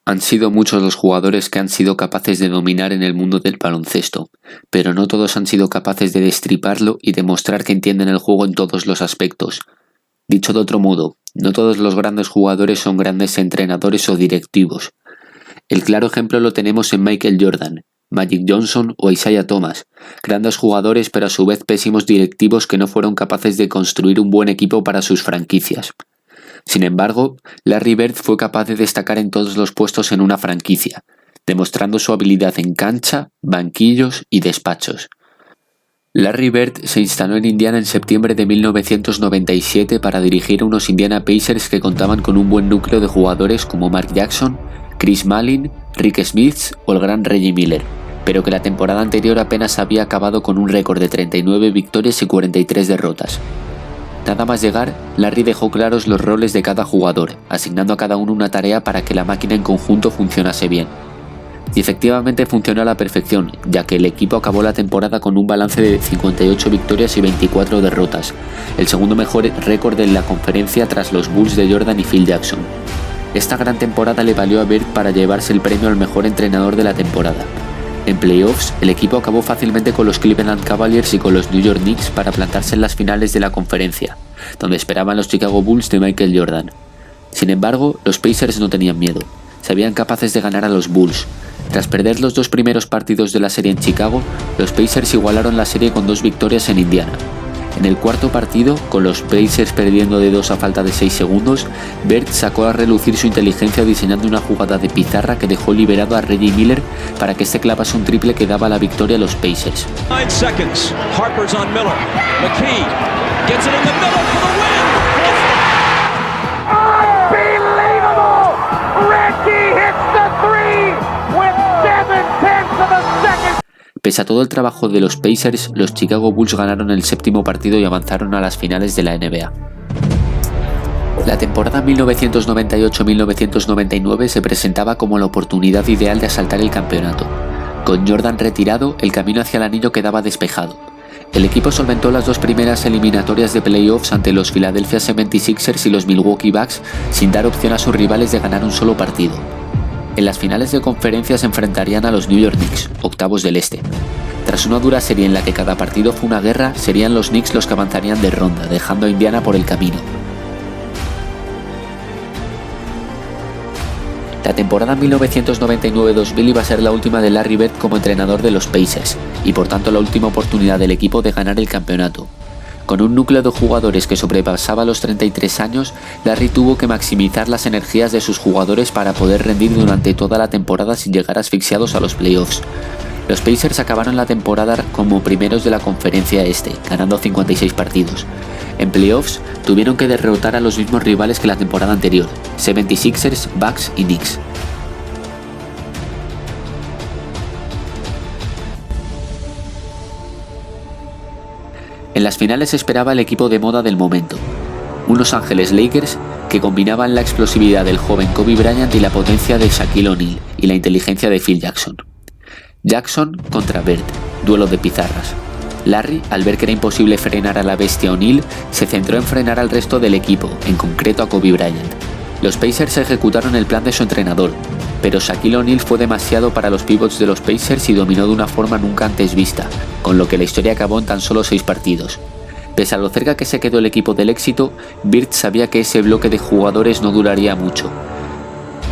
Han sido muchos los jugadores que han sido capaces de dominar en el mundo del baloncesto, pero no todos han sido capaces de destriparlo y demostrar que entienden el juego en todos los aspectos. Dicho de otro modo, no todos los grandes jugadores son grandes entrenadores o directivos. El claro ejemplo lo tenemos en Michael Jordan, Magic Johnson o Isaiah Thomas, grandes jugadores pero a su vez pésimos directivos que no fueron capaces de construir un buen equipo para sus franquicias. Sin embargo, Larry Bird fue capaz de destacar en todos los puestos en una franquicia, demostrando su habilidad en cancha, banquillos y despachos. Larry Bird se instaló en Indiana en septiembre de 1997 para dirigir a unos Indiana Pacers que contaban con un buen núcleo de jugadores como Mark Jackson, Chris Mullin, Rick Smith o el gran Reggie Miller, pero que la temporada anterior apenas había acabado con un récord de 39 victorias y 43 derrotas. Nada más llegar, Larry dejó claros los roles de cada jugador, asignando a cada uno una tarea para que la máquina en conjunto funcionase bien. Y efectivamente funcionó a la perfección, ya que el equipo acabó la temporada con un balance de 58 victorias y 24 derrotas, el segundo mejor récord de la conferencia tras los Bulls de Jordan y Phil Jackson. Esta gran temporada le valió a Bird para llevarse el premio al mejor entrenador de la temporada. En playoffs, el equipo acabó fácilmente con los Cleveland Cavaliers y con los New York Knicks para plantarse en las finales de la conferencia, donde esperaban los Chicago Bulls de Michael Jordan. Sin embargo, los Pacers no tenían miedo, se veían capaces de ganar a los Bulls. Tras perder los dos primeros partidos de la serie en Chicago, los Pacers igualaron la serie con 2 victorias en Indiana. En el cuarto partido, con los Pacers perdiendo de 2 a falta de 6 segundos, Bird sacó a relucir su inteligencia diseñando una jugada de pizarra que dejó liberado a Reggie Miller para que este clavase un triple que daba la victoria a los Pacers. 9 seconds. Harper's on Miller. McKee gets it in the middle for the win. Unbelievable! Reggie hits the three with 7/10 of a second. Pese a todo el trabajo de los Pacers, los Chicago Bulls ganaron el séptimo partido y avanzaron a las finales de la NBA. La temporada 1998-1999 se presentaba como la oportunidad ideal de asaltar el campeonato. Con Jordan retirado, el camino hacia el anillo quedaba despejado. El equipo solventó las 2 primeras eliminatorias de playoffs ante los Philadelphia 76ers y los Milwaukee Bucks sin dar opción a sus rivales de ganar un solo partido. En las finales de conferencia se enfrentarían a los New York Knicks, octavos del este. Tras una dura serie en la que cada partido fue una guerra, serían los Knicks los que avanzarían de ronda, dejando a Indiana por el camino. La temporada 1999-2000 iba a ser la última de Larry Bird como entrenador de los Pacers, y por tanto la última oportunidad del equipo de ganar el campeonato. Con un núcleo de jugadores que sobrepasaba los 33 años, Larry tuvo que maximizar las energías de sus jugadores para poder rendir durante toda la temporada sin llegar asfixiados a los playoffs. Los Pacers acabaron la temporada como primeros de la conferencia este, ganando 56 partidos. En playoffs, tuvieron que derrotar a los mismos rivales que la temporada anterior, 76ers, Bucks y Knicks. En las finales se esperaba el equipo de moda del momento, un Los Ángeles Lakers que combinaban la explosividad del joven Kobe Bryant y la potencia de Shaquille O'Neal y la inteligencia de Phil Jackson. Jackson contra Bird, duelo de pizarras. Larry, al ver que era imposible frenar a la bestia O'Neal, se centró en frenar al resto del equipo, en concreto a Kobe Bryant. Los Pacers ejecutaron el plan de su entrenador, pero Shaquille O'Neal fue demasiado para los pivots de los Pacers y dominó de una forma nunca antes vista, con lo que la historia acabó en tan solo 6 partidos. Pese a lo cerca que se quedó el equipo del éxito, Bird sabía que ese bloque de jugadores no duraría mucho,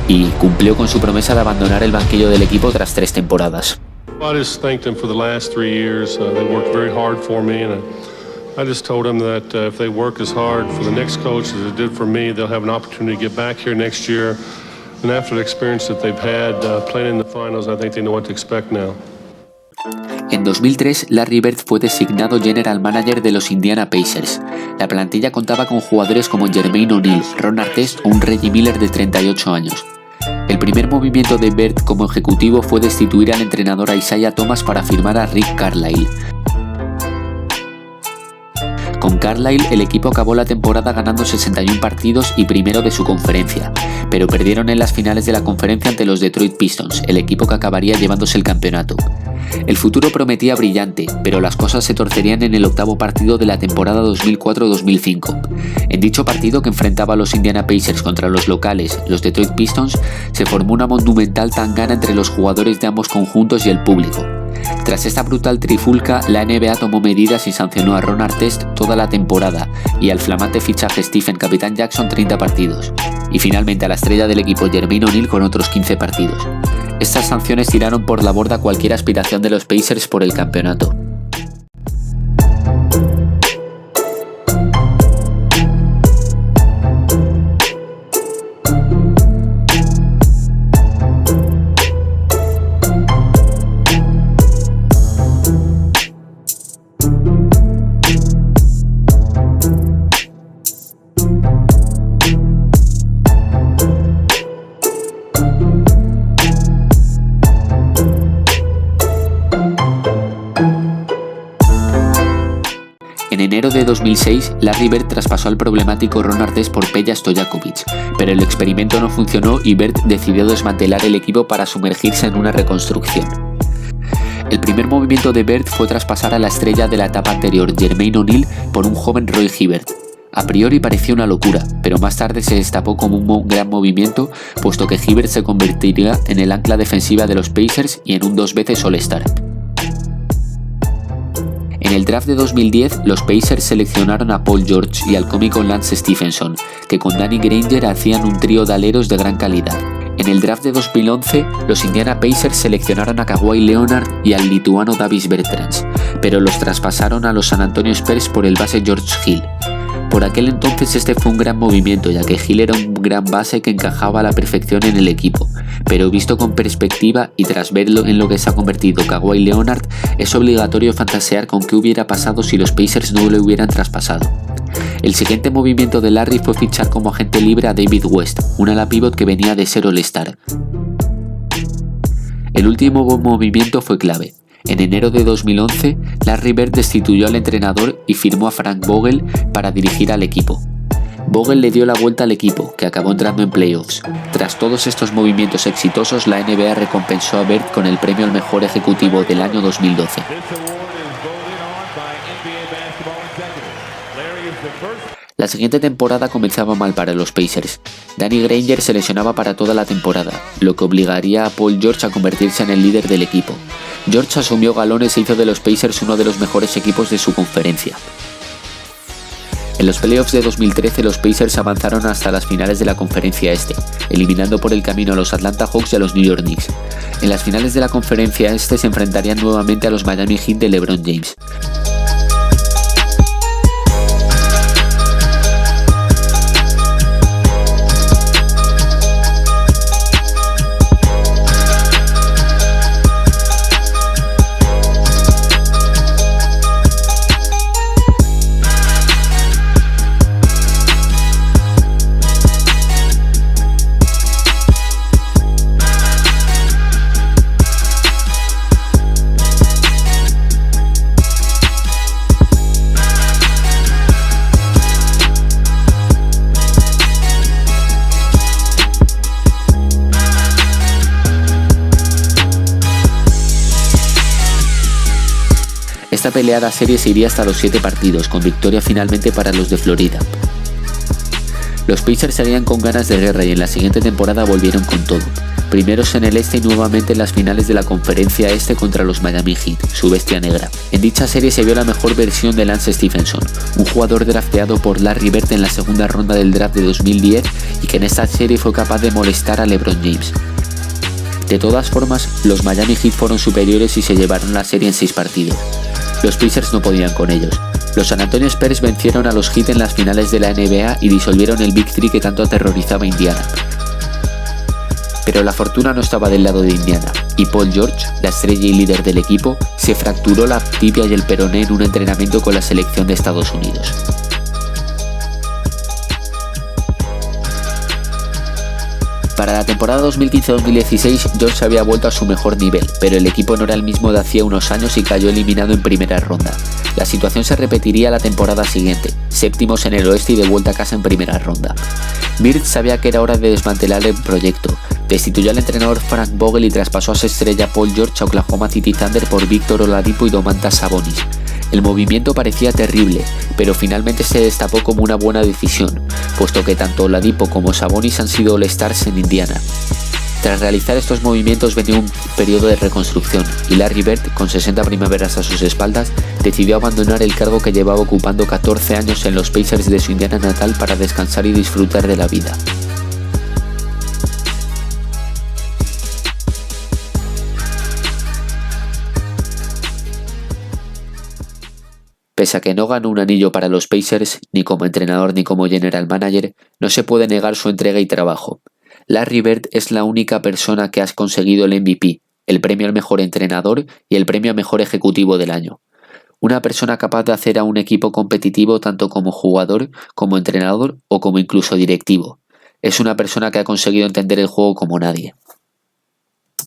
y cumplió con su promesa de abandonar el banquillo del equipo tras 3 temporadas. I just thanked them for the last 3 years. They worked very hard for me, and I just told them that if they work as hard for the next coach as they did for me, they'll have an opportunity to get back here next year. And after the experience that they've had playing in the finals, I think they know what to expect now. En 2003, Larry Bird fue designado General Manager de los Indiana Pacers. La plantilla contaba con jugadores como Jermaine O'Neal, Ron Artest o un Reggie Miller de 38 años. El primer movimiento de Bird como ejecutivo fue destituir al entrenador Isaiah Thomas para firmar a Rick Carlisle. Con Carlisle, el equipo acabó la temporada ganando 61 partidos y primero de su conferencia, pero perdieron en las finales de la conferencia ante los Detroit Pistons, el equipo que acabaría llevándose el campeonato. El futuro prometía brillante, pero las cosas se torcerían en el octavo partido de la temporada 2004-2005. En dicho partido, que enfrentaba a los Indiana Pacers contra los locales, los Detroit Pistons, se formó una monumental tangana entre los jugadores de ambos conjuntos y el público. Tras esta brutal trifulca, la NBA tomó medidas y sancionó a Ron Artest toda la temporada y al flamante fichaje Stephen Capitán Jackson 30 partidos, y finalmente a la estrella del equipo Jermaine O'Neal con otros 15 partidos. Estas sanciones tiraron por la borda cualquier aspiración de los Pacers por el campeonato. En enero de 2006, Larry Bird traspasó al problemático Ron Artest por Peja Stojakovic, pero el experimento no funcionó y Bird decidió desmantelar el equipo para sumergirse en una reconstrucción. El primer movimiento de Bird fue traspasar a la estrella de la etapa anterior, Jermaine O'Neal, por un joven Roy Hibbert. A priori parecía una locura, pero más tarde se destapó como un gran movimiento, puesto que Hibbert se convertiría en el ancla defensiva de los Pacers y en un 2 veces All-Star. En el draft de 2010, los Pacers seleccionaron a Paul George y al cómico Lance Stephenson, que con Danny Granger hacían un trío de aleros de gran calidad. En el draft de 2011, los Indiana Pacers seleccionaron a Kawhi Leonard y al lituano Davis Bertans, pero los traspasaron a los San Antonio Spurs por el base George Hill. Por aquel entonces este fue un gran movimiento, ya que Hill era un gran base que encajaba a la perfección en el equipo, pero visto con perspectiva y tras verlo en lo que se ha convertido Kawhi Leonard, es obligatorio fantasear con qué hubiera pasado si los Pacers no lo hubieran traspasado. El siguiente movimiento de Larry fue fichar como agente libre a David West, un ala pívot que venía de ser All-Star. El último movimiento fue clave. En enero de 2011, Larry Bird destituyó al entrenador y firmó a Frank Vogel para dirigir al equipo. Vogel le dio la vuelta al equipo, que acabó entrando en playoffs. Tras todos estos movimientos exitosos, la NBA recompensó a Bird con el premio al mejor ejecutivo del año 2012. La siguiente temporada comenzaba mal para los Pacers. Danny Granger se lesionaba para toda la temporada, lo que obligaría a Paul George a convertirse en el líder del equipo. George asumió galones e hizo de los Pacers uno de los mejores equipos de su conferencia. En los playoffs de 2013 los Pacers avanzaron hasta las finales de la conferencia este, eliminando por el camino a los Atlanta Hawks y a los New York Knicks. En las finales de la conferencia este se enfrentarían nuevamente a los Miami Heat de LeBron James. Esta peleada serie se iría hasta los 7 partidos, con victoria finalmente para los de Florida. Los Pacers salían con ganas de guerra y en la siguiente temporada volvieron con todo. Primeros en el este y nuevamente en las finales de la conferencia este contra los Miami Heat, su bestia negra. En dicha serie se vio la mejor versión de Lance Stephenson, un jugador drafteado por Larry Bird en la segunda ronda del draft de 2010 y que en esta serie fue capaz de molestar a LeBron James. De todas formas, los Miami Heat fueron superiores y se llevaron la serie en 6 partidos. Los Pacers no podían con ellos. Los San Antonio Spurs vencieron a los Heat en las finales de la NBA y disolvieron el Big Three que tanto aterrorizaba a Indiana. Pero la fortuna no estaba del lado de Indiana, y Paul George, la estrella y líder del equipo, se fracturó la tibia y el peroné en un entrenamiento con la selección de Estados Unidos. Para la temporada 2015-2016, George había vuelto a su mejor nivel, pero el equipo no era el mismo de hacía unos años y cayó eliminado en primera ronda. La situación se repetiría la temporada siguiente, séptimos en el oeste y de vuelta a casa en primera ronda. Bird sabía que era hora de desmantelar el proyecto. Destituyó al entrenador Frank Vogel y traspasó a su estrella Paul George a Oklahoma City Thunder por Víctor Oladipo y Domantas Sabonis. El movimiento parecía terrible, pero finalmente se destapó como una buena decisión, puesto que tanto Oladipo como Sabonis han sido All-Stars en Indiana. Tras realizar estos movimientos venía un periodo de reconstrucción, y Larry Bird, con 60 primaveras a sus espaldas, decidió abandonar el cargo que llevaba ocupando 14 años en los Pacers de su Indiana natal para descansar y disfrutar de la vida. Pese a que no ganó un anillo para los Pacers, ni como entrenador ni como general manager, no se puede negar su entrega y trabajo. Larry Bird es la única persona que ha conseguido el MVP, el premio al mejor entrenador y el premio a mejor ejecutivo del año. Una persona capaz de hacer a un equipo competitivo tanto como jugador, como entrenador o como incluso directivo. Es una persona que ha conseguido entender el juego como nadie.